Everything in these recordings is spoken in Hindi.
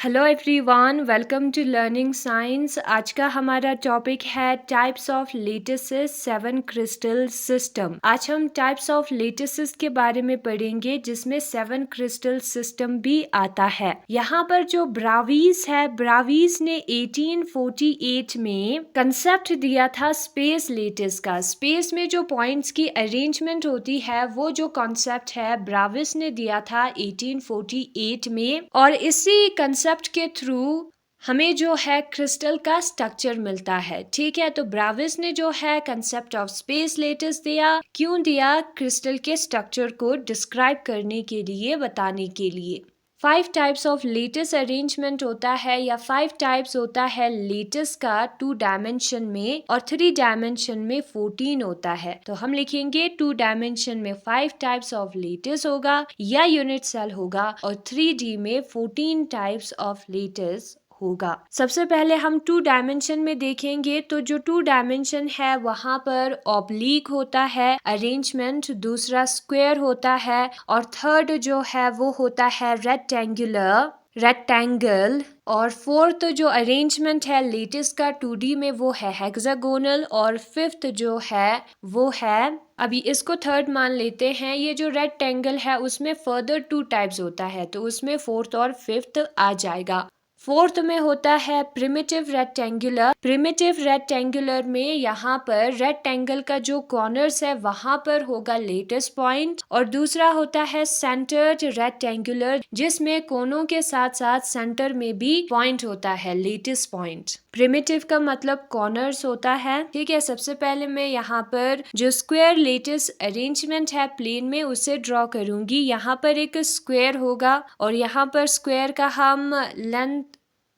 Hello everyone, welcome to learning science. आज का हमारा टॉपिक है types of lattices 7 crystal system. आज हम टाइप्स ऑफ लेटिसेस के बारे में पढ़ेंगे जिसमें 7 क्रिस्टल सिस्टम भी आता है। यहाँ पर जो ब्रावीज है, ब्रावीज ने 1848 में कंसेप्ट दिया था स्पेस लेटिस का। स्पेस में जो पॉइंट्स की अरेंजमेंट होती है वो जो कॉन्सेप्ट है ब्राविस ने दिया था 1848 में, और इसी कंसेप्ट के थ्रू हमें जो है क्रिस्टल का स्ट्रक्चर मिलता है। ठीक है, तो ब्राविस ने जो है कंसेप्ट ऑफ स्पेस लेटिस दिया। क्यों दिया? क्रिस्टल के स्ट्रक्चर को डिस्क्राइब करने के लिए, बताने के लिए। 5 टाइप्स ऑफ लेटिस अरेंजमेंट होता है या 5 टाइप्स होता है लेटिस का 2 डायमेंशन में, और 3 डायमेंशन में 14 होता है। तो हम लिखेंगे 2 डायमेंशन में 5 टाइप्स ऑफ लेटिस होगा या यूनिट सेल होगा, और 3D में 14 टाइप्स ऑफ लेटिस होगा। सबसे पहले हम 2 डायमेंशन में देखेंगे तो जो 2 डायमेंशन है वहां पर ऑब्लिक होता है अरेंजमेंट, दूसरा स्क्वायर होता है, और थर्ड जो है वो होता है रेक्टेंगल, और फोर्थ जो अरेंजमेंट है लेटिस का 2D में वो है हेक्सागोनल, और फिफ्थ जो है वो है, अभी इसको थर्ड मान लेते हैं, ये जो रेक्टेंगल है उसमें फर्दर 2 टाइप्स होता है तो उसमें फोर्थ और फिफ्थ आ जाएगा। फोर्थ में होता है प्रिमिटिव रेक्टेंगुलर। प्रिमिटिव रेक्टेंगुलर में यहाँ पर रेक्टेंगल का जो कॉर्नर्स है वहां पर होगा लेटेस्ट पॉइंट, और दूसरा होता है सेंटर्ड रेक्टेंगुलर जिसमें कोनों के साथ साथ सेंटर में भी पॉइंट होता है, लेटेस्ट पॉइंट। प्रिमिटिव का मतलब कॉर्नर्स होता है। ठीक है, सबसे पहले मैं यहाँ पर जो स्क्वायर लेटेस्ट अरेंजमेंट है प्लेन में उसे ड्रॉ करूंगी। यहाँ पर एक स्क्वायर होगा और यहाँ पर स्क्वायर का हम लेंथ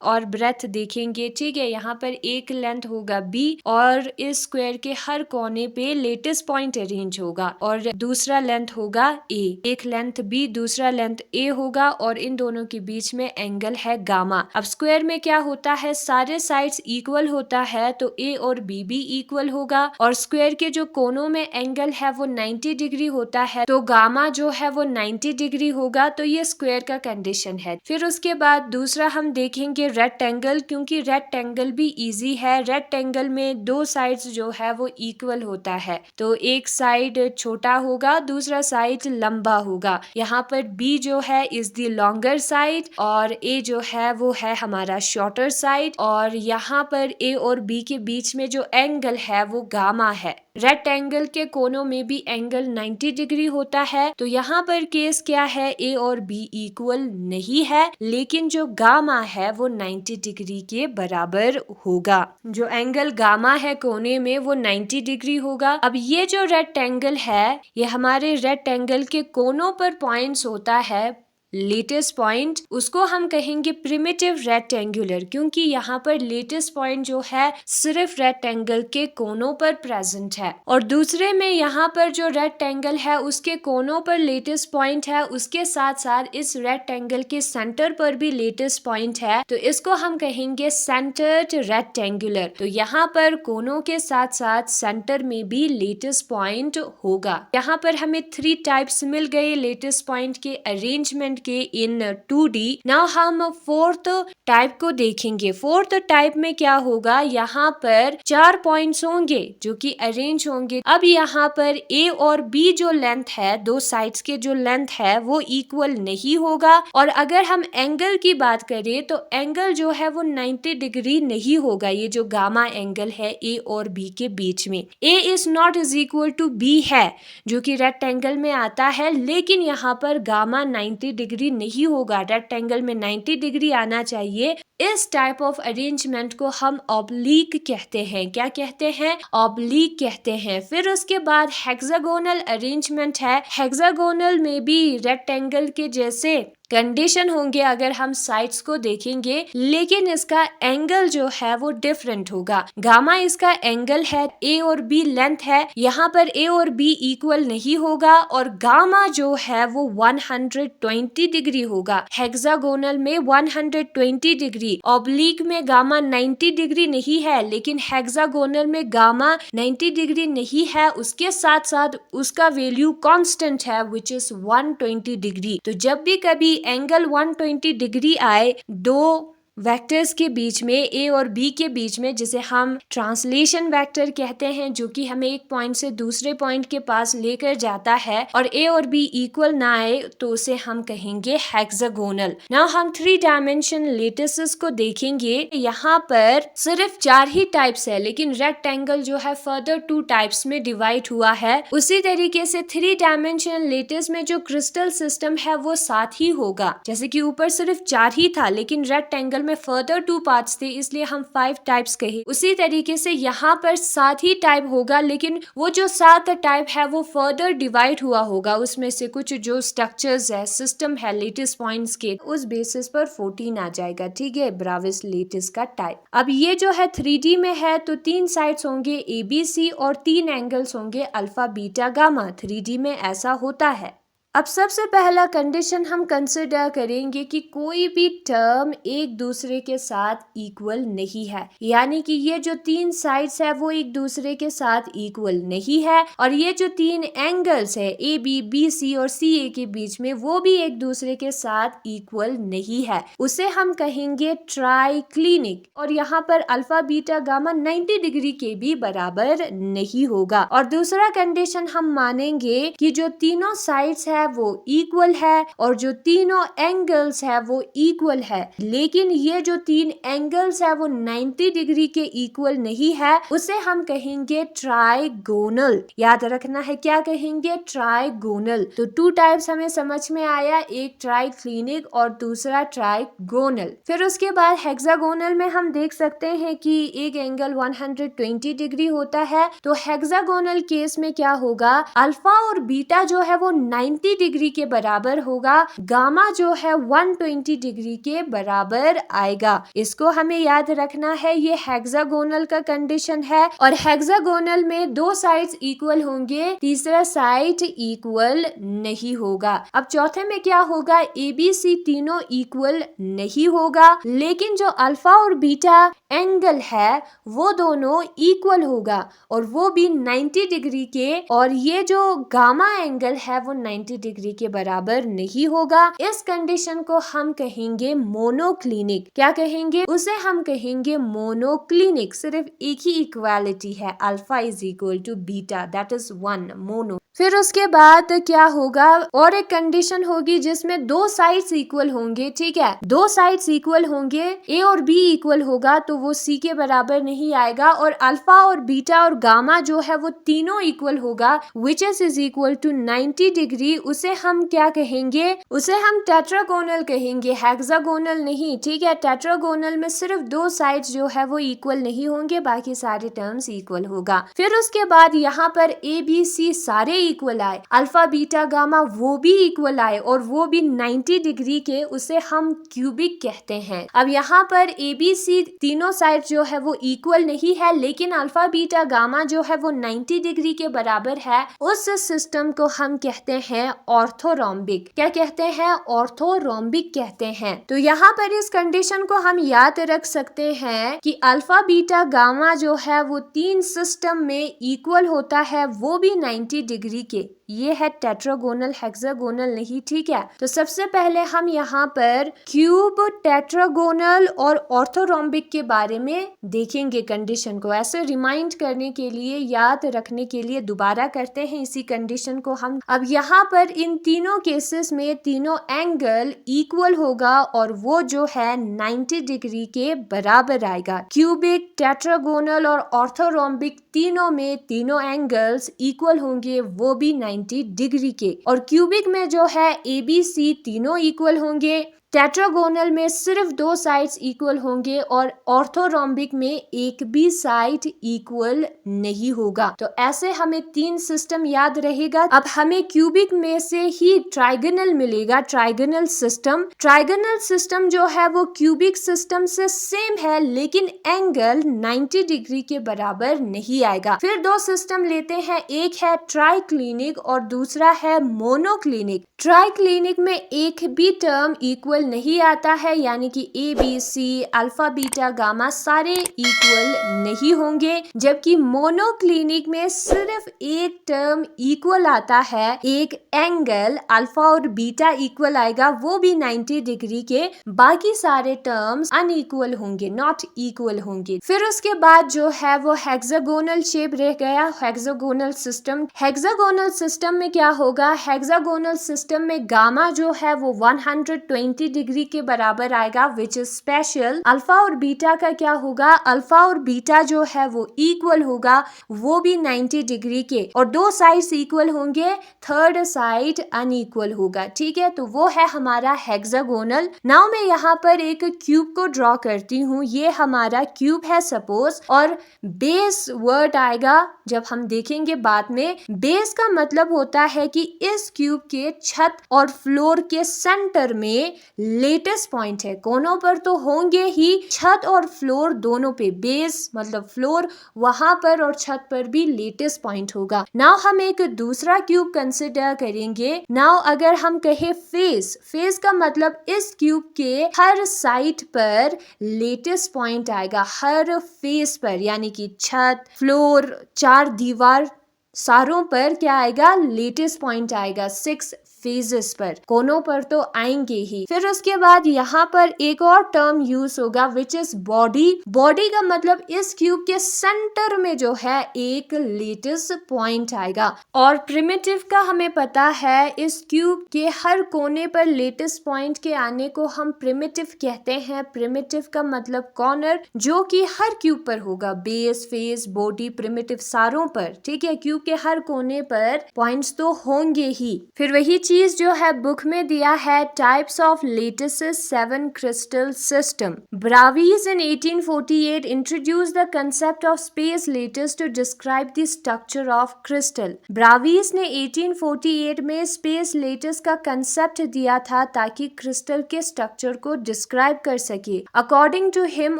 और ब्रेथ देखेंगे। ठीक है, यहाँ पर एक लेंथ होगा B, और इस स्क्वायर के हर कोने पे लेटेस्ट पॉइंट अरेंज होगा, और दूसरा लेंथ होगा A। एक लेंथ B, दूसरा लेंथ A होगा, और इन दोनों के बीच में एंगल है गामा। अब स्क्वायर में क्या होता है, सारे साइड्स इक्वल होता है तो A और B भी इक्वल होगा, और स्क्वायर के जो कोनों में एंगल है वो 90 डिग्री होता है तो गामा जो है वो 90 डिग्री होगा। तो ये स्क्वायर का कंडीशन है। फिर उसके बाद दूसरा हम देखेंगे रेक्टेंगल, क्योंकि रेक्टेंगल भी इजी है। रेक्टेंगल में 2 साइड्स जो है वो इक्वल होता है तो एक साइड छोटा होगा, दूसरा साइड लंबा होगा। यहाँ पर B जो है इज द लॉन्गर साइड, और A जो है वो है हमारा शॉर्टर साइड, और यहाँ पर A और B के बीच में जो एंगल है वो गामा है। रेक्टेंगल के कोनों में भी एंगल 90 डिग्री होता है। तो यहाँ पर केस क्या है, A और B इक्वल नहीं है, लेकिन जो गामा है वो 90 डिग्री के बराबर होगा। जो एंगल गामा है कोने में वो 90 डिग्री होगा। अब ये जो रेक्टेंगल है ये हमारे रेक्टेंगल के कोनों पर पॉइंट्स होता है, लेटेस्ट पॉइंट, उसको हम कहेंगे प्रिमिटिव रेक्टेंगुलर, क्योंकि यहाँ पर लेटेस्ट पॉइंट जो है सिर्फ रेक्टेंगल के कोनों पर प्रेजेंट है। और दूसरे में यहाँ पर जो रेक्टेंगल है उसके कोनों पर लेटेस्ट पॉइंट है, उसके साथ साथ इस रेक्टेंगल के सेंटर पर भी लेटेस्ट पॉइंट है, तो इसको हम कहेंगे सेंटर्ड रेक्टेंगुलर। तो यहाँ पर कोनों के साथ साथ सेंटर में भी लेटेस्ट पॉइंट होगा। यहाँ पर हमें 3 टाइप्स मिल गए लेटेस्ट पॉइंट के अरेंजमेंट के इन 2D। नाउ हम फोर्थ टाइप को देखेंगे। फोर्थ टाइप में क्या होगा, यहाँ पर 4 पॉइंट्स होंगे जो कि अरेंज होंगे। अब यहाँ पर A और B जो लेंथ है, 2 साइड्स के जो लेंथ है वो इक्वल नहीं होगा, और अगर हम एंगल की बात करें तो एंगल जो है वो 90 डिग्री नहीं होगा। ये जो गामा एंगल है A और B के बीच में, A is not is equal to B है जो कि रेक्टेंगल में आता है, लेकिन यहाँ पर गामा 90 डिग्री नहीं होगा। रेक्टेंगल में 90 डिग्री आना चाहिए। इस टाइप ऑफ अरेंजमेंट को हम ऑब्लिक कहते हैं। क्या कहते हैं? ऑब्लिक कहते हैं। फिर उसके बाद हेक्सागोनल अरेंजमेंट है। हेक्सागोनल में भी रेक्टेंगल के जैसे कंडीशन होंगे अगर हम साइड्स को देखेंगे, लेकिन इसका एंगल जो है वो डिफरेंट होगा। गामा इसका एंगल है, A और B लेंथ है, यहाँ पर A और B इक्वल नहीं होगा, और गामा जो है वो 120 डिग्री होगा। हेक्सागोनल में 120 डिग्री, ऑब्लिक में गामा 90 डिग्री नहीं है, लेकिन हेक्सागोनल में गामा 90 डिग्री नहीं है, उसके साथ साथ उसका वैल्यू कांस्टेंट है विच इज 120 डिग्री। तो जब भी कभी एंगल 120 डिग्री आए दो वेक्टर्स के बीच में, ए और बी के बीच में, जिसे हम ट्रांसलेशन वेक्टर कहते हैं, जो कि हमें एक पॉइंट से दूसरे पॉइंट के पास लेकर जाता है, और ए और बी इक्वल ना आए तो उसे हम कहेंगे हेक्सागोनल। नाउ हम 3 डायमेंशन लेटिसेस को देखेंगे। यहाँ पर सिर्फ 4 ही टाइप्स है, लेकिन रेक्टेंगल जो है फर्दर 2 टाइप्स में डिवाइड हुआ है। उसी तरीके से 3 डायमेंशन लेटिस में जो क्रिस्टल सिस्टम है वो 7 ही होगा। जैसे कि ऊपर सिर्फ 4 ही था, लेकिन रेक्टेंगल में फर्दर 2 पार्ट्स थे, इसलिए हम 5 टाइप्स कहे। उसी तरीके से यहाँ पर 7 ही टाइप होगा, लेकिन वो जो 7 टाइप है वो फर्दर डिवाइड हुआ होगा। उसमें से कुछ जो स्ट्रक्चर्स है, सिस्टम है लेटिस पॉइंट्स के, उस बेसिस पर 14 आ जाएगा। ठीक है, ब्राविस लेटिस का टाइप। अब ये जो है 3D में है तो 3 साइड्स होंगे ABC और 3 एंगल्स होंगे अल्फा बीटा गामा। 3D में ऐसा होता है। अब सबसे पहला कंडीशन हम कंसिडर करेंगे कि कोई भी टर्म एक दूसरे के साथ इक्वल नहीं है, यानी कि ये जो 3 साइड्स है वो एक दूसरे के साथ इक्वल नहीं है, और ये जो 3 एंगल्स है AB, BC और CA के बीच में, वो भी एक दूसरे के साथ इक्वल नहीं है। उसे हम कहेंगे ट्राइक्लिनिक। और यहाँ पर अल्फा बीटा गामा 90 डिग्री के भी बराबर नहीं होगा। और दूसरा कंडीशन हम मानेंगे कि जो तीनों साइड्स है वो इक्वल है, और जो तीनों एंगल्स है वो इक्वल है, लेकिन ये जो 3 एंगल्स है वो 90 डिग्री के इक्वल नहीं है। उसे हम कहेंगे ट्राइगोनल। याद रखना है, क्या कहेंगे? ट्राइगोनल। तो 2 टाइप्स हमें समझ में आया, एक ट्राइक्लिनिक और दूसरा ट्राइगोनल। फिर उसके बाद हेक्सागोनल में हम देख सकते हैं कि एक एंगल 120 डिग्री होता है। तो हेक्सागोनल केस में क्या होगा, अल्फा और बीटा जो है वो 90 डिग्री के बराबर होगा, गामा जो है 120 डिग्री के बराबर आएगा। इसको हमें याद रखना है, ये हेक्सागोनल का कंडीशन है। और हेक्सागोनल में 2 साइड्स इक्वल होंगे, तीसरा साइड इक्वल नहीं होगा। अब चौथे में क्या होगा, ABC तीनों इक्वल नहीं होगा, लेकिन जो अल्फा और बीटा एंगल है वो दोनों इक्वल होगा, और वो भी 90 डिग्री के, और ये जो गामा एंगल है वो 90 डिग्री के बराबर नहीं होगा। इस कंडीशन को हम कहेंगे मोनोक्लिनिक। क्या कहेंगे? उसे हम कहेंगे मोनोक्लिनिक। सिर्फ एक ही इक्वालिटी है, alpha is equal to beta, that is 1 mono. फिर उसके बाद क्या होगा, और एक कंडीशन होगी जिसमें 2 साइड्स इक्वल होंगे। ठीक है, 2 साइड्स इक्वल होंगे, ए और बी इक्वल होगा, तो वो सी के बराबर नहीं आएगा। और अल्फा और बीटा और गामा जो है वो तीनों इक्वल होगा, which is equal to 90 degree. उसे हम क्या कहेंगे? उसे हम टेट्रागोनल कहेंगे, हेक्सागोनल नहीं। ठीक है, टेट्रागोनल में सिर्फ 2 साइड्स जो है वो इक्वल नहीं होंगे, बाकी सारे टर्म्स इक्वल होगा। फिर उसके बाद यहाँ पर ABC सारे इक्वल आए, अल्फा बीटा गामा वो भी इक्वल आए, और वो भी 90 डिग्री के, उसे हम क्यूबिक कहते हैं। अब यहाँ पर ABC तीनों साइड जो है वो इक्वल नहीं है, लेकिन अल्फा बीटा गामा जो है वो 90 डिग्री के बराबर है। उस सिस्टम को हम कहते हैं ऑर्थोरोम्बिक। क्या कहते हैं? ऑर्थोरोम्बिक कहते हैं। तो यहाँ पर इस कंडीशन को हम याद रख सकते हैं कि अल्फा बीटा गामा जो है वो 3 सिस्टम में इक्वल होता है, वो भी 90 डिग्री के। ये है टेट्रागोनल, हेक्सागोनल नहीं। ठीक है, तो सबसे पहले हम यहाँ पर क्यूब, टेट्रागोनल और ऑर्थोरोम्बिक के बारे में देखेंगे कंडीशन को। ऐसे रिमाइंड करने के लिए, याद रखने के लिए दोबारा करते हैं इसी कंडीशन को हम। अब यहाँ पर इन तीनों केसेस में तीनों एंगल इक्वल होगा, और वो जो है 90 डिग्री के बराबर आएगा। क्यूबिक, टेट्रागोनल और ऑर्थोरोम्बिक तीनों में तीनों एंगल्स इक्वल होंगे, वो भी 90 डिग्री के। और क्यूबिक में जो है ABC तीनों इक्वल होंगे, टेट्रागोनल में सिर्फ 2 साइड्स इक्वल होंगे, और ऑर्थोरोम्बिक में एक भी साइड इक्वल नहीं होगा। तो ऐसे हमें 3 सिस्टम याद रहेगा। अब हमें क्यूबिक में से ही ट्राइगोनल मिलेगा, ट्राइगोनल सिस्टम। ट्राइगोनल सिस्टम जो है वो क्यूबिक सिस्टम से सेम है, लेकिन एंगल 90 डिग्री के बराबर नहीं आएगा। फिर 2 सिस्टम लेते हैं, एक है ट्राइक्लिनिक और दूसरा है मोनोक्लिनिक। ट्राइक्लिनिक में एक भी टर्म इक्वल इक्वल नहीं आता है, यानी कि a b c alpha beta gamma सारे इक्वल नहीं होंगे, जबकि मोनोक्लिनिक में सिर्फ एक टर्म इक्वल आता है, एक एंगल अल्फा और बीटा इक्वल आएगा, वो भी 90 डिग्री के, बाकी सारे टर्म्स अनइक्वल होंगे, नॉट इक्वल होंगे। फिर उसके बाद जो है वो हेक्सागोनल शेप रह गया, हेक्सागोनल सिस्टम। हेक्सागोनल सिस्टम में क्या होगा, हेक्सागोनल सिस्टम में गामा जो है वो 120 डिग्री के बराबर आएगा, विच इज स्पेशल। अल्फा और बीटा का क्या होगा, अल्फा और बीटा जो है वो इक्वल होगा, वो भी 90 डिग्री के, और दो साइड्स इक्वल होंगे, थर्ड साइड अनइक्वल होगा। ठीक है, तो वो है हमारा हेक्सागोनल। नाउ मैं यहाँ पर एक क्यूब को ड्रॉ करती हूँ, ये हमारा क्यूब है सपोज, और बेस वर्ड आएगा जब हम देखेंगे बाद में। बेस का मतलब होता है कि इस क्यूब के छत और फ्लोर के सेंटर में लेटेस्ट पॉइंट है, कोनों पर तो होंगे ही, छत और फ्लोर दोनों पे, बेस मतलब फ्लोर वहां पर और छत पर भी लेटेस्ट पॉइंट होगा। नाउ हम एक दूसरा क्यूब कंसिडर करेंगे। नाउ अगर हम कहे फेस, फेस का मतलब इस क्यूब के हर साइड पर लेटेस्ट पॉइंट आएगा, हर फेस पर, यानी कि छत फ्लोर चार दीवार सारों पर क्या आएगा, लेटेस्ट पॉइंट आएगा, 6 फेजेस पर, कोनों पर तो आएंगे ही। फिर उसके बाद यहाँ पर एक और टर्म यूज होगा विच इज बॉडी। बॉडी का मतलब इस क्यूब के सेंटर में जो है एक लेटेस्ट पॉइंट आएगा, और प्रिमिटिव का हमें पता है, इस क्यूब के हर कोने पर लेटेस्ट पॉइंट के आने को हम प्रिमिटिव कहते हैं। प्रिमिटिव का मतलब कॉर्नर, जो कि हर क्यूब पर होगा, बेस फेस बॉडी प्रिमिटिव सारों पर। ठीक है, क्यूब के हर कोने पर पॉइंट्स तो होंगे ही। फिर वही चीज जो है बुक में दिया है, types of lattices 7 crystal system. Bravais in 1848 introduce the concept of space lattice to describe the structure of crystal. Bravais ने 1848 में स्पेस लेटिस का कंसेप्ट दिया था ताकि क्रिस्टल के स्ट्रक्चर को डिस्क्राइब कर सके। अकॉर्डिंग टू हिम,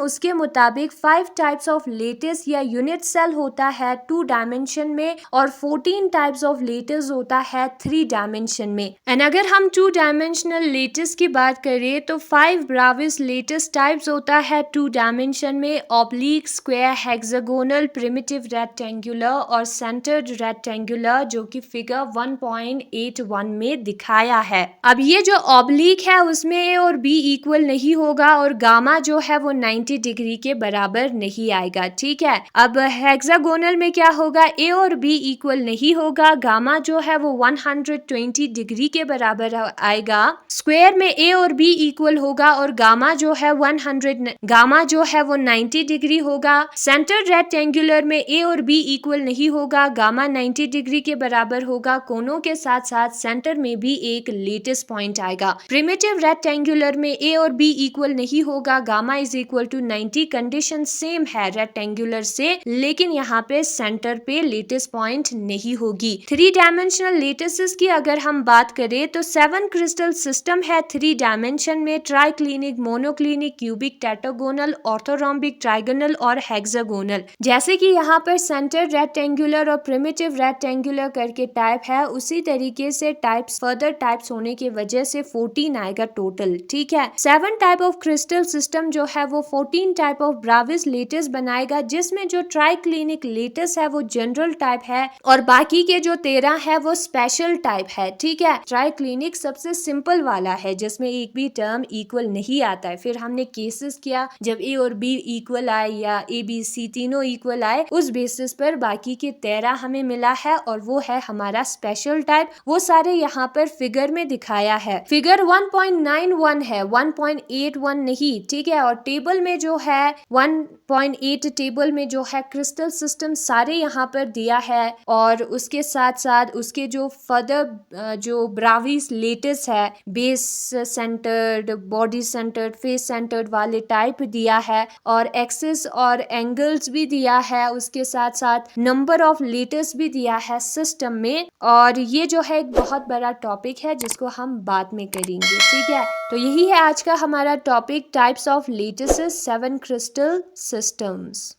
उसके मुताबिक 5 टाइप्स ऑफ लेटिस या यूनिट सेल होता है 2 डायमेंशन में, और 14 टाइप्स ऑफ लेटिस होता है 3 डायमेंशन में। एंड अगर हम 2 डायमेंशनल लेटिस की बात करें तो 5 ब्राविस लेटिस टाइप्स होता है 2 डायमेंशन में, oblique, square, hexagonal, primitive, rectangular और सेंटर्ड रेक्टेंगुलर, जो कि फिगर 1.81 में दिखाया है। अब ये जो ऑब्लिक है उसमें ए और बी इक्वल नहीं होगा, और गामा जो है वो 90 डिग्री के बराबर नहीं आएगा। ठीक है, अब हेक्सागोनल में क्या होगा, ए और बी इक्वल नहीं होगा, गामा जो है वो 120 डिग्री के बराबर आएगा। स्क्वायर में ए और बी इक्वल होगा, और गामा जो है 90 डिग्री होगा। सेंटर रेक्टेंगुलर में ए और बी इक्वल नहीं होगा, गामा 90 डिग्री के बराबर होगा, कोनों के साथ साथ सेंटर में भी एक लेटेस्ट पॉइंट आएगा। प्रिमिटिव रेक्टेंगुलर में ए और बी इक्वल नहीं होगा, gamma is equal to 90, condition same है रेक्टेंगुलर से, लेकिन यहाँ पे सेंटर पे लेटेस्ट पॉइंट नहीं होगी। 3 डायमेंशनल लेटिसेस की अगर हम बात करें तो 7 क्रिस्टल सिस्टम है 3 डायमेंशन में, triclinic, monoclinic, cubic, tetragonal, orthorhombic, trigonal और हेक्सागोनल। जैसे कि यहाँ पर सेंटर रेक्टेंगुलर और प्रिमिटिव रेक्टेंगुलर करके टाइप है, उसी तरीके से टाइप्स फर्दर टाइप्स होने की वजह से 14 आएगा टोटल। ठीक है, 7 टाइप ऑफ क्रिस्टल सिस्टम जो है वो 14 टाइप ऑफ ब्राविस लेटिस बनाएगा, जिसमें जो ट्राइक्लिनिक लेटिस है वो जनरल टाइप है, और बाकी के जो 13 है वो स्पेशल टाइप है। ठीक है, ट्राइक्लिनिक सबसे सिंपल वाला है जिसमें एक भी टर्म इक्वल नहीं आता है। फिर हमने केसेस किया जब ए और बी इक्वल आए या ए बी सी तीनों इक्वल आए, उस बेसिस पर बाकी के 13 हमें मिला है, और वो है हमारा स्पेशल टाइप। वो सारे यहाँ पर फिगर में दिखाया है। फिगर 1.91 है, 1.81 नहीं। ठीक है, और टेबल में जो है 1.8 टेबल में जो है क्रिस्टल सिस्टम सारे यहाँ पर दिया है, और उसके साथ साथ उसके जो फर्दर जो ब्राविस लेटिस है, base centred, body centred, face centred वाले टाइप दिया है, और एक्सिस और एंगल्स भी दिया है, उसके साथ साथ नंबर ऑफ लेटिस भी दिया है सिस्टम में। और ये जो है एक बहुत बड़ा टॉपिक है जिसको हम बाद में करेंगे। ठीक है, तो यही है आज का हमारा topic, types of lattices 7 crystal systems.